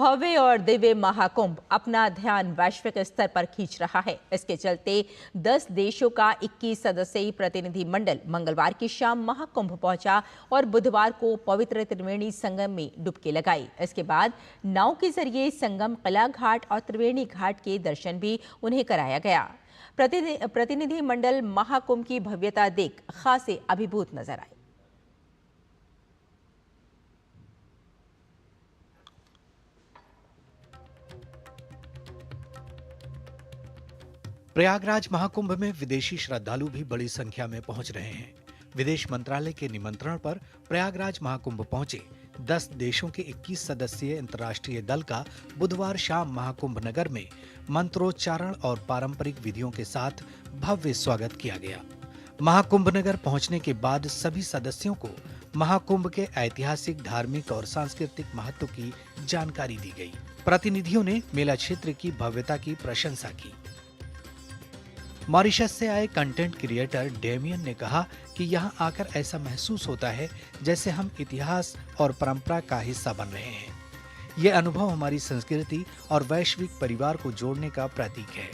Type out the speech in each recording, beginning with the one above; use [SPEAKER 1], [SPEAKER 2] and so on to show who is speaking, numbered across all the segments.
[SPEAKER 1] भव्य और दिव्य महाकुंभ अपना ध्यान वैश्विक स्तर पर खींच रहा है। इसके चलते 10 देशों का 21 सदस्यीय प्रतिनिधि मंडल मंगलवार की शाम महाकुंभ पहुंचा और बुधवार को पवित्र त्रिवेणी संगम में डुबकी लगाई। इसके बाद नाव के जरिए संगम, किला घाट और त्रिवेणी घाट के दर्शन भी उन्हें कराया गया। प्रतिनिधि मंडल महाकुंभ की भव्यता देख खासे अभिभूत नजर आए।
[SPEAKER 2] प्रयागराज महाकुंभ में विदेशी श्रद्धालु भी बड़ी संख्या में पहुंच रहे हैं। विदेश मंत्रालय के निमंत्रण पर प्रयागराज महाकुंभ पहुंचे 10 देशों के 21 सदस्यीय अंतर्राष्ट्रीय दल का बुधवार शाम महाकुंभ नगर में मंत्रोच्चारण और पारंपरिक विधियों के साथ भव्य स्वागत किया गया। महाकुंभ नगर पहुंचने के बाद सभी सदस्यों को महाकुंभ के ऐतिहासिक, धार्मिक और सांस्कृतिक महत्व की जानकारी दी गई। प्रतिनिधियों ने मेला क्षेत्र की भव्यता की प्रशंसा की। मॉरिशस से आए कंटेंट क्रिएटर डेमियन ने कहा कि यहां आकर ऐसा महसूस होता है जैसे हम इतिहास और परंपरा का हिस्सा बन रहे हैं। ये अनुभव हमारी संस्कृति और वैश्विक परिवार को जोड़ने का प्रतीक है।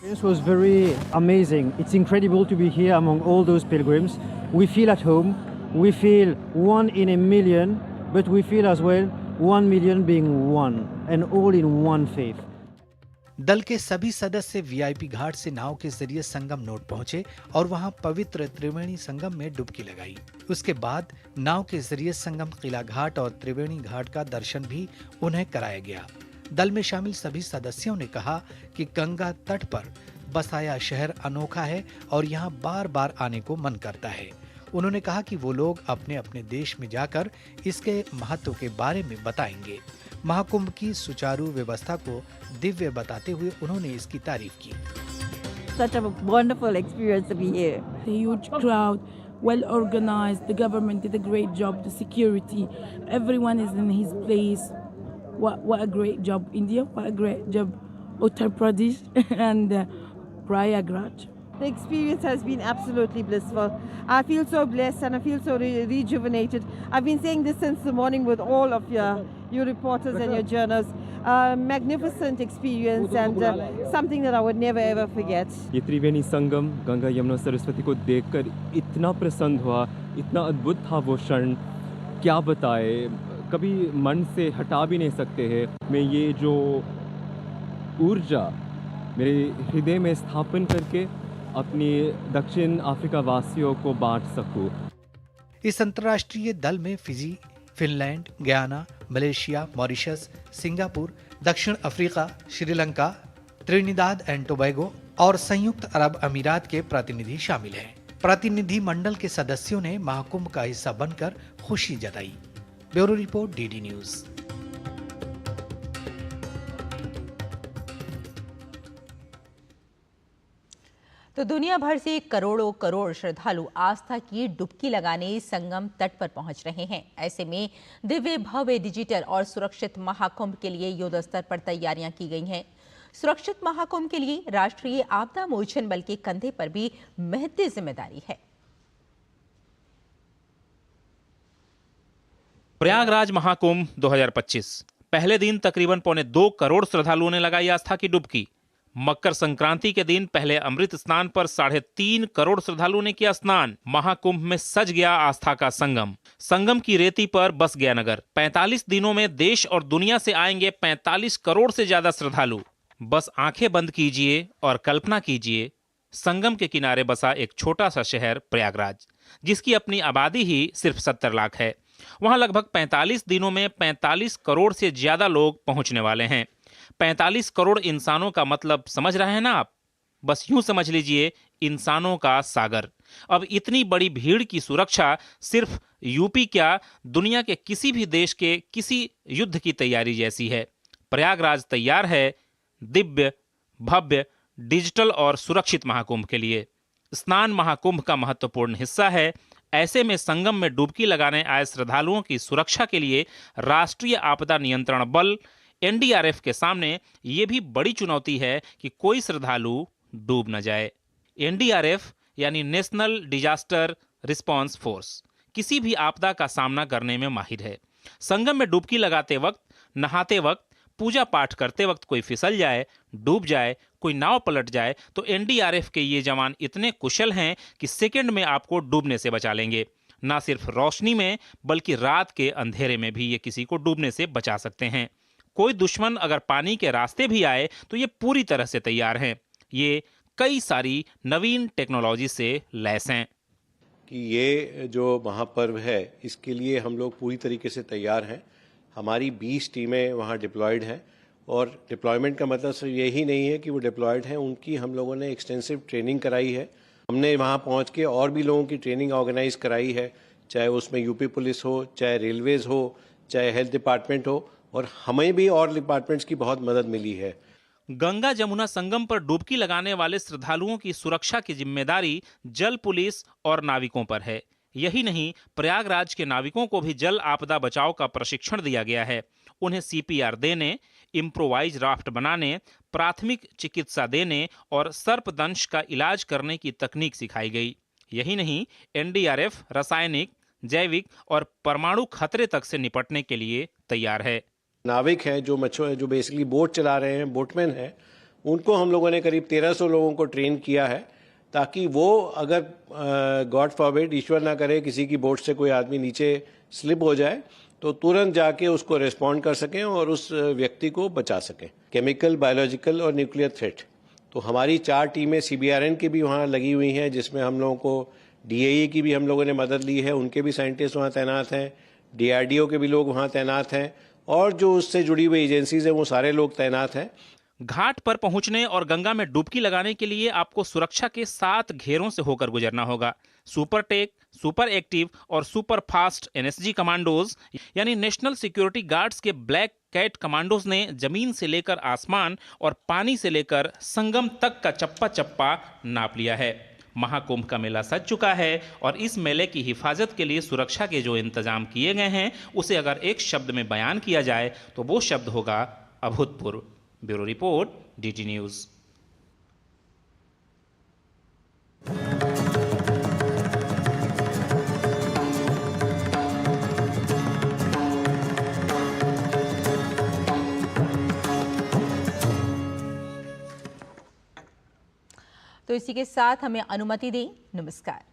[SPEAKER 3] This was very amazing. It's incredible to be here among all those pilgrims. We feel at home. We feel one in a million, but we feel as well 1 million being one and all in one faith.
[SPEAKER 2] दल के सभी सदस्य VIP घाट से नाव के जरिए संगम note पहुंचे और वहां पवित्र त्रिवेणी संगम में डुबकी लगाई। उसके बाद नाव के जरिए संगम, किला घाट और त्रिवेणी घाट का दर्शन भी उन्हें कराया गया। दल में शामिल सभी सदस्यों ने कहा कि गंगा तट पर बसाया शहर अनोखा है और यहाँ बार बार आने को मन करता है। उन्होंने कहा कि वो लोग अपने अपने देश में जाकर इसके महत्व के बारे में बताएंगे। महाकुंभ की सुचारू व्यवस्था को दिव्य बताते हुए उन्होंने इसकी तारीफ की।
[SPEAKER 4] Such a wonderful experience to be here.
[SPEAKER 5] The huge crowd, well organized. The government did a great job. The security, everyone is in his place. What a great job, India. What a great job, Uttar Pradesh and Prayagraj.
[SPEAKER 6] The experience has been absolutely blissful. I feel so blessed and I feel so rejuvenated. I've been saying this since the morning with all of your reporters and your journalists. Magnificent experience and something that I would never ever forget.
[SPEAKER 7] ये त्रिवेणी संगम गंगा यमुना सरस्वती को देखकर इतना प्रसन्न हुआ, इतना अद्भुत था वो क्षण, क्या बताए, कभी मन से हटा भी नहीं सकते हैं। मैं ये जो ऊर्जा मेरे हृदय में स्थापन करके अपनी दक्षिण अफ्रीका वासियों को बांट सकूं।
[SPEAKER 2] इस अंतर्राष्ट्रीय दल में Fiji, Finland, Guyana, Malaysia, Mauritius, Singapore, दक्षिण Africa, Sri Lanka, Trinidad and Tobago और संयुक्त अरब अमीरात के प्रतिनिधि शामिल हैं। प्रतिनिधि मंडल के सदस्यों ने महाकुंभ का हिस्सा बनकर खुशी जताई। Bureau report, DD news.
[SPEAKER 1] तो दुनिया भर से करोड़ों करोड़ श्रद्धालु आस्था की डुबकी लगाने संगम तट पर पहुंच रहे हैं। ऐसे में दिव्य, भव्य, डिजिटल और सुरक्षित महाकुंभ के लिए युद्ध स्तर पर तैयारियां की गई हैं। सुरक्षित महाकुंभ के लिए राष्ट्रीय आपदा मोचन बल के कंधे पर भी महती जिम्मेदारी है।
[SPEAKER 8] प्रयागराज महाकुंभ 2025 पहले दिन तकरीबन 2.25 करोड़ श्रद्धालुओं ने लगाई आस्था की डुबकी। मकर संक्रांति के दिन पहले अमृत स्नान पर 3.5 करोड़ श्रद्धालुओं ने किया स्नान। महाकुंभ में सज गया आस्था का संगम। संगम की रेती पर बस गया नगर। 45 दिनों में देश और दुनिया से आएंगे 45 करोड़ से ज्यादा श्रद्धालु। बस आंखें बंद कीजिए और कल्पना कीजिए, संगम के किनारे बसा एक छोटा सा शहर प्रयागराज, जिसकी अपनी आबादी ही सिर्फ 70 लाख है। वहां लगभग 45 दिनों में 45 करोड़ से ज्यादा लोग पहुंचने वाले हैं। 45 करोड़ इंसानों का मतलब समझ रहे हैं ना आप? बस यूं समझ लीजिए, इंसानों का सागर। अब इतनी बड़ी भीड़ की सुरक्षा सिर्फ यूपी क्या, दुनिया के किसी भी देश के किसी युद्ध की तैयारी जैसी है। प्रयागराज तैयार है दिव्य, भव्य, डिजिटल और सुरक्षित महाकुंभ के लिए। स्नान महाकुंभ का महत्वपूर्ण हिस्सा है। ऐसे में संगम में डुबकी लगाने आए श्रद्धालुओं की सुरक्षा के लिए राष्ट्रीय आपदा नियंत्रण बल एनडीआरएफ के सामने ये भी बड़ी चुनौती है कि कोई श्रद्धालु डूब न जाए। एनडीआरएफ यानी नेशनल डिजास्टर रिस्पांस फोर्स किसी भी आपदा का सामना करने में माहिर है। संगम में डुबकी लगाते वक्त नहाते वक्त, पूजा पाठ करते वक्त कोई फिसल जाए, डूब जाए, कोई नाव पलट जाए तो एनडीआरएफ के ये जवान इतने कुशल हैं कि सेकंड में आपको डूबने से बचा लेंगे। ना सिर्फ रोशनी में बल्कि रात के अंधेरे में भी ये किसी को डूबने से बचा सकते हैं। कोई दुश्मन अगर पानी के रास्ते भी आए तो ये पूरी तरह से तैयार हैं। ये कई सारी नवीन टेक्नोलॉजी से लैस हैं
[SPEAKER 9] कि ये जो महापर्व है इसके लिए हम लोग पूरी तरीके से तैयार हैं। हमारी 20 टीमें वहाँ डिप्लॉयड हैं और डिप्लॉयमेंट का मतलब सिर्फ यही नहीं है कि वो डिप्लॉयड हैं, उनकी हम लोगों ने एक्सटेंसिव ट्रेनिंग कराई है। हमने वहाँ पहुँच के और भी लोगों की ट्रेनिंग ऑर्गेनाइज कराई है, चाहे उसमें यूपी पुलिस हो, चाहे रेलवेज़ हो, चाहे हेल्थ डिपार्टमेंट हो, और हमें भी और डिपार्टमेंट्स की बहुत मदद मिली है।
[SPEAKER 8] गंगा जमुना संगम पर डुबकी लगाने वाले श्रद्धालुओं की सुरक्षा की जिम्मेदारी जल पुलिस और नाविकों पर है। यही नहीं, प्रयागराज के नाविकों को भी जल आपदा बचाव का प्रशिक्षण दिया गया है। उन्हें सीपीआर देने, इम्प्रोवाइज राफ्ट बनाने, प्राथमिक चिकित्सा देने और सर्पदंश का इलाज करने की तकनीक सिखाई गई। यही नहीं, एनडीआरएफ रासायनिक, जैविक और परमाणु खतरे तक से निपटने के लिए तैयार है।
[SPEAKER 9] नाविक हैं जो बेसिकली बोट चला रहे हैं, बोटमैन हैं, उनको हम लोगों ने करीब 1300 लोगों को ट्रेन किया है ताकि वो अगर गॉड फॉरबिड, ईश्वर ना करे, किसी की बोट से कोई आदमी नीचे स्लिप हो जाए तो तुरंत जाके उसको रिस्पॉन्ड कर सकें और उस व्यक्ति को बचा सकें। केमिकल, बायोलॉजिकल और न्यूक्लियर थ्रेट। तो हमारी 4 टीमें सीबीआरएन की भी वहाँ लगी हुई हैं, जिसमें हम लोगों को डीएई की भी हम लोगों ने मदद ली है, उनके भी साइंटिस्ट वहाँ तैनात हैं, डीआरडीओ के भी लोग वहाँ तैनात हैं और जो उससे जुड़ी हुई एजेंसीज हैं वो सारे लोग तैनात हैं।
[SPEAKER 8] घाट पर पहुंचने और गंगा में डुबकी लगाने के लिए आपको सुरक्षा के 7 घेरों से होकर गुजरना होगा। सुपर टेक, सुपर एक्टिव और सुपर फास्ट एनएसजी कमांडोज यानी नेशनल सिक्योरिटी गार्ड्स के ब्लैक कैट कमांडोज ने जमीन से लेकर आसमान और पानी से लेकर संगम तक का चप्पा चप्पा नाप लिया है। महाकुंभ का मेला सज चुका है और इस मेले की हिफाजत के लिए सुरक्षा के जो इंतजाम किए गए हैं उसे अगर एक शब्द में बयान किया जाए तो वो शब्द होगा अभूतपूर्व। Bureau report, DT news.
[SPEAKER 1] तो इसी के साथ हमें अनुमति दें। नमस्कार।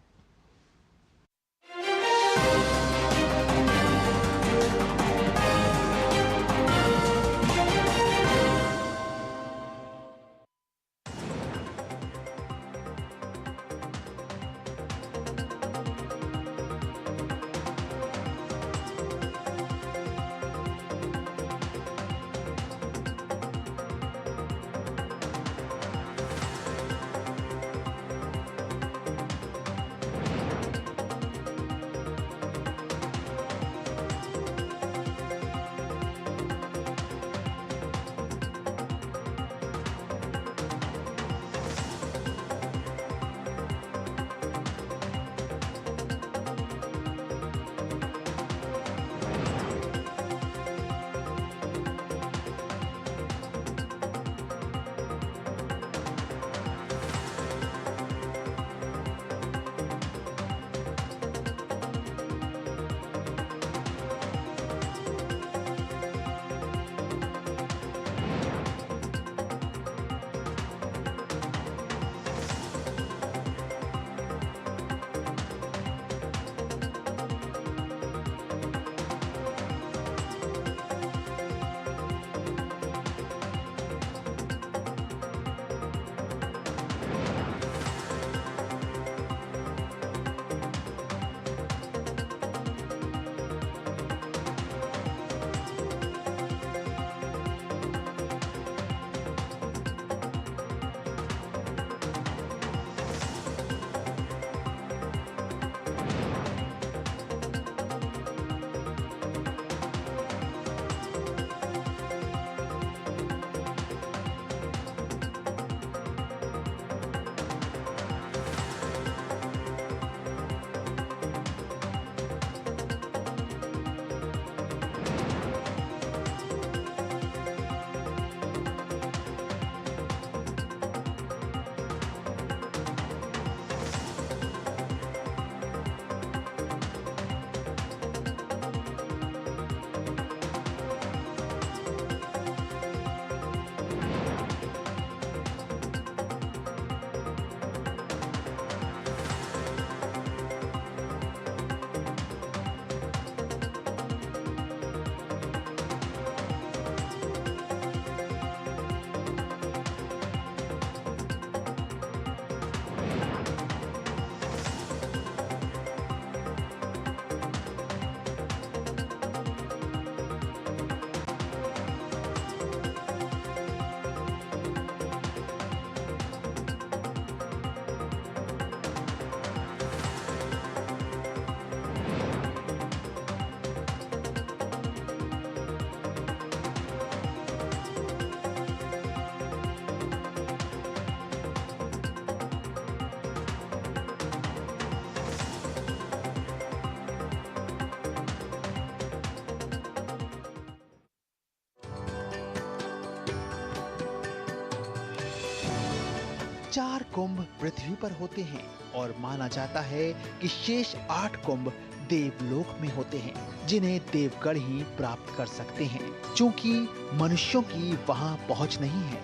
[SPEAKER 10] 4 कुंभ पृथ्वी पर होते हैं और माना जाता है कि शेष 8 कुंभ देवलोक में होते हैं, जिन्हें देवगण ही प्राप्त कर सकते हैं। चूंकि मनुष्यों की वहां पहुंच नहीं है,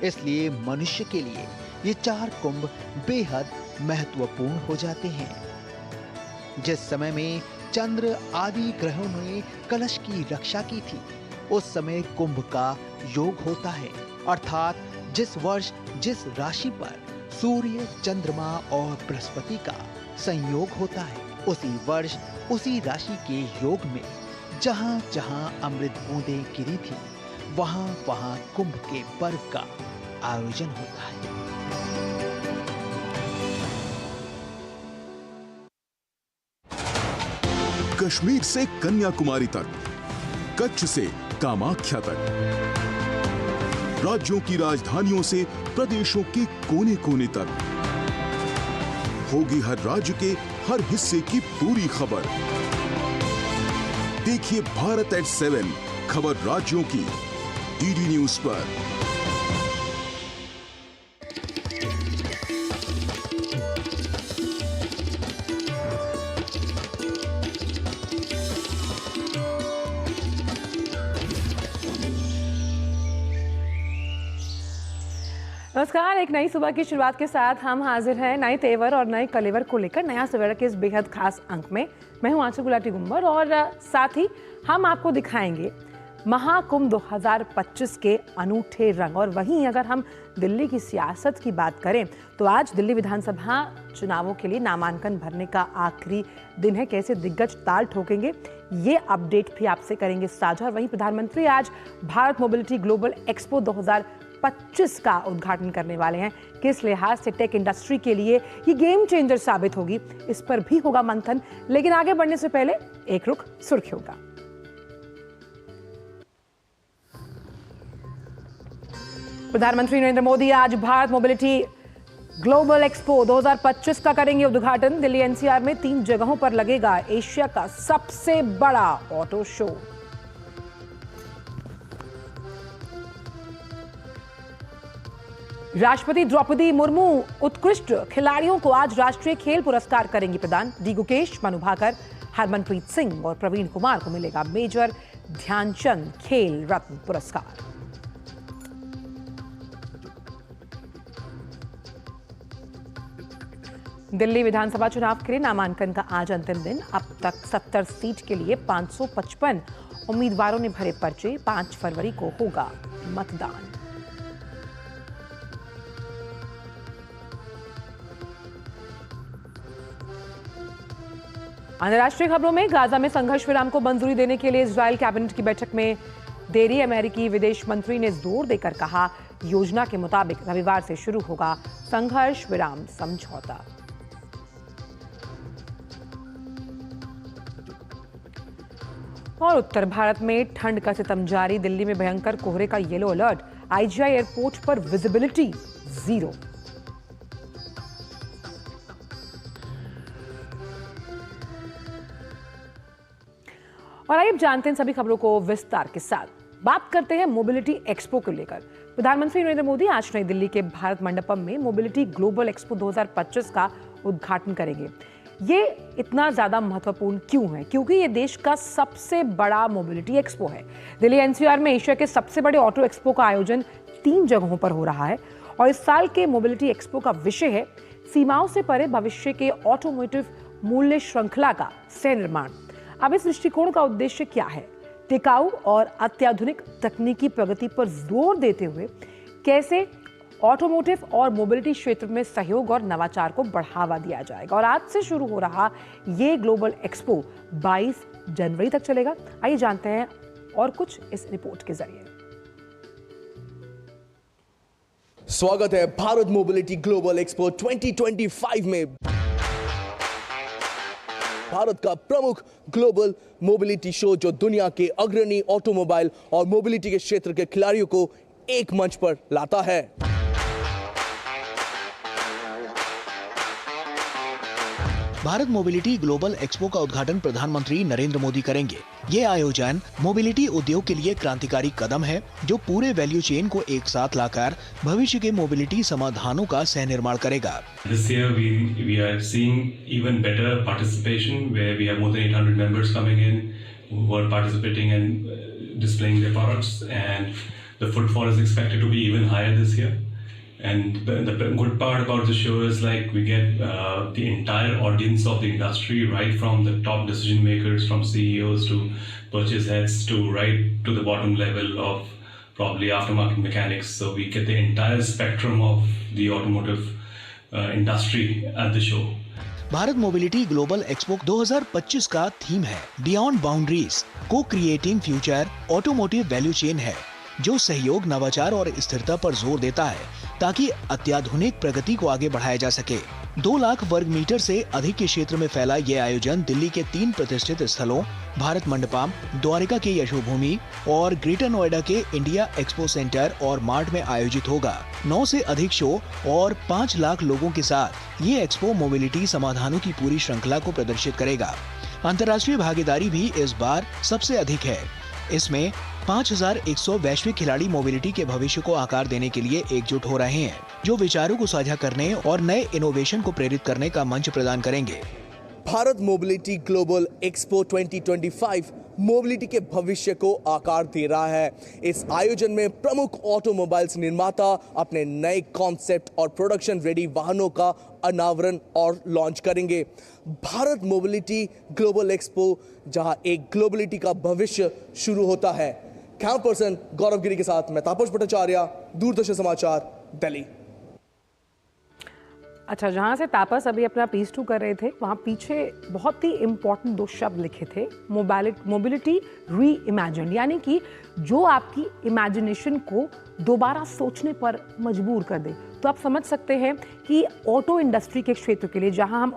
[SPEAKER 10] इसलिए मनुष्य के लिए ये 4 कुंभ बेहद महत्वपूर्ण हो जाते हैं। जिस समय में चंद्र आदि ग्रहों ने कलश की रक्षा की थी, उस समय कुंभ का योग होता है, अर्थात जिस वर्ष जिस राशि पर सूर्य, चंद्रमा और बृहस्पति का संयोग होता है, उसी वर्ष उसी राशि के योग में जहां जहां अमृत बूंदें गिरी थी, वहां वहां कुंभ के पर्व का आयोजन होता है।
[SPEAKER 11] कश्मीर से कन्याकुमारी तक, कच्छ से कामाख्या तक, राज्यों की राजधानियों से प्रदेशों के कोने कोने तक, होगी हर राज्य के हर हिस्से की पूरी खबर। देखिए भारत एट 7 खबर राज्यों की डीडी न्यूज पर।
[SPEAKER 12] नमस्कार, एक नई सुबह की शुरुआत के साथ हम हाजिर हैं नए तेवर और नए कलेवर को लेकर नया सवेरा के इस बेहद खास अंक में। मैं हूं आंचल गुलाटी गुंबर और साथ ही हम आपको दिखाएंगे महाकुंभ 2025 के अनूठे रंग। और वहीं अगर हम दिल्ली की सियासत की बात करें तो आज दिल्ली विधानसभा चुनावों के लिए नामांकन भरने का आखिरी दिन है। कैसे दिग्गज ताल ठोकेंगे, ये अपडेट भी आपसे करेंगे साझा। और वहीं प्रधानमंत्री आज भारत मोबिलिटी ग्लोबल एक्सपो 2025 का उद्घाटन करने वाले हैं। किस लिहाज से टेक इंडस्ट्री के लिए ये गेम चेंजर साबित होगी, इस पर भी होगा मंथन। लेकिन आगे बढ़ने से पहले एक रुख सुर्खियों का। प्रधानमंत्री नरेंद्र मोदी आज भारत मोबिलिटी ग्लोबल एक्सपो 2025 का करेंगे उद्घाटन। दिल्ली एनसीआर में 3 जगहों पर लगेगा एशिया का सबसे बड़ा ऑटो शो। राष्ट्रपति द्रौपदी मुर्मू उत्कृष्ट खिलाड़ियों को आज राष्ट्रीय खेल पुरस्कार करेंगी प्रदान। डी गुकेश, मनु भाकर, हरमनप्रीत सिंह और प्रवीण कुमार को मिलेगा मेजर ध्यानचंद खेल रत्न पुरस्कार। दिल्ली विधानसभा चुनाव के लिए नामांकन का आज अंतिम दिन। अब तक 70 सीट के लिए 555 उम्मीदवारों ने भरे पर्चे। 5 फरवरी को होगा मतदान। अंतर्राष्ट्रीय खबरों में गाजा में संघर्ष विराम को मंजूरी देने के लिए इजरायल कैबिनेट की बैठक में देरी। अमेरिकी विदेश मंत्री ने जोर देकर कहा, योजना के मुताबिक रविवार से शुरू होगा संघर्ष विराम समझौता। और उत्तर भारत में ठंड का सितम जारी। दिल्ली में भयंकर कोहरे का येलो अलर्ट। आईजीआई एयरपोर्ट पर विजिबिलिटी 0। और आइए जानते हैं सभी खबरों को विस्तार के साथ। बात करते हैं मोबिलिटी एक्सपो को लेकर। प्रधानमंत्री नरेंद्र मोदी आज नई दिल्ली के भारत मंडपम में मोबिलिटी ग्लोबल एक्सपो 2025 का उद्घाटन करेंगे। ये इतना ज्यादा महत्वपूर्ण क्यों है? क्योंकि ये देश का सबसे बड़ा मोबिलिटी एक्सपो है। दिल्ली एनसीआर में एशिया के सबसे बड़े ऑटो एक्सपो का आयोजन 3 जगहों पर हो रहा है। और इस साल के मोबिलिटी एक्सपो का विषय है सीमाओं से परे भविष्य के ऑटोमोटिव मूल्य श्रृंखला का सह निर्माण। अब इस दृष्टिकोण का उद्देश्य क्या है? टिकाऊ और अत्याधुनिक तकनीकी प्रगति पर जोर देते हुए कैसे ऑटोमोटिव और मोबिलिटी क्षेत्र में सहयोग और नवाचार को बढ़ावा दिया जाएगा। और आज से शुरू हो रहा ये ग्लोबल एक्सपो 22 जनवरी तक चलेगा। आइए जानते हैं और कुछ इस रिपोर्ट के जरिए।
[SPEAKER 13] स्वागत है भारत मोबिलिटी ग्लोबल एक्सपो 2025 में। भारत का प्रमुख ग्लोबल मोबिलिटी शो जो दुनिया के अग्रणी ऑटोमोबाइल और मोबिलिटी के क्षेत्र के खिलाड़ियों को एक मंच पर लाता है।
[SPEAKER 10] भारत मोबिलिटी ग्लोबल एक्सपो का उद्घाटन प्रधानमंत्री नरेंद्र मोदी करेंगे। ये आयोजन मोबिलिटी उद्योग के लिए क्रांतिकारी कदम है, जो पूरे वैल्यू चेन को एक साथ लाकर भविष्य के मोबिलिटी समाधानों का सह निर्माण करेगा।
[SPEAKER 14] This year we are seeing even better participation, where we have more than 800 members coming in who are participating and displaying their products, and the footfall is expected to be even higher this year. And the good part about the show is like we get the entire audience of the industry, right from the top decision makers, from CEOs to purchase heads to right to the bottom level of probably aftermarket mechanics. So we get the entire spectrum of the automotive industry at the show.
[SPEAKER 10] Bharat mobility global expo 2025 का theme है beyond boundaries, को creating future automotive value chain है, जो सहयोग, नवाचार और स्थिरता पर जोर देता है ताकि अत्याधुनिक प्रगति को आगे बढ़ाया जा सके। 2 लाख वर्ग मीटर से अधिक के क्षेत्र में फैला ये आयोजन दिल्ली के 3 प्रतिष्ठित स्थलों भारत मंडपम, द्वारिका के यशोभूमि और ग्रेटर नोएडा के इंडिया एक्सपो सेंटर और मार्ट में आयोजित होगा। 9 से अधिक शो और 5 लाख लोगों के साथ ये एक्सपो मोबिलिटी समाधानों की पूरी श्रृंखला को प्रदर्शित करेगा। अंतर्राष्ट्रीय भागीदारी भी इस बार सबसे अधिक है। इसमें 5100 वैश्विक खिलाड़ी मोबिलिटी के भविष्य को आकार देने के लिए एकजुट हो रहे हैं, जो विचारों को साझा करने और नए इनोवेशन को प्रेरित करने का मंच प्रदान करेंगे।
[SPEAKER 13] Bharat mobility global expo 2025 mobility के भविष्य को आकार दे रहा है। इस आयोजन में प्रमुख ऑटोमोबाइल्स निर्माता अपने नए कॉन्सेप्ट और प्रोडक्शन रेडी वाहनों का अनावरण और लॉन्च करेंगे। भारत मोबिलिटी ग्लोबल एक्सपो, जहां एक ग्लोबलिटी का भविष्य शुरू होता है। कैमरा पर्सन गौरव गिरी के साथ मैं तापस भट्टाचार्य, दूरदर्शन समाचार, दिल्ली।
[SPEAKER 12] अच्छा, जहाँ से तापस अभी अपना पीस 2 कर रहे थे, वहाँ पीछे बहुत ही इम्पोर्टेंट 2 शब्द लिखे थे, मोबिलिटी री इमेजिन, यानी कि जो आपकी इमेजिनेशन को दोबारा सोचने पर मजबूर कर दे। तो आप समझ सकते हैं कि ऑटो इंडस्ट्री के क्षेत्र के लिए, जहाँ हम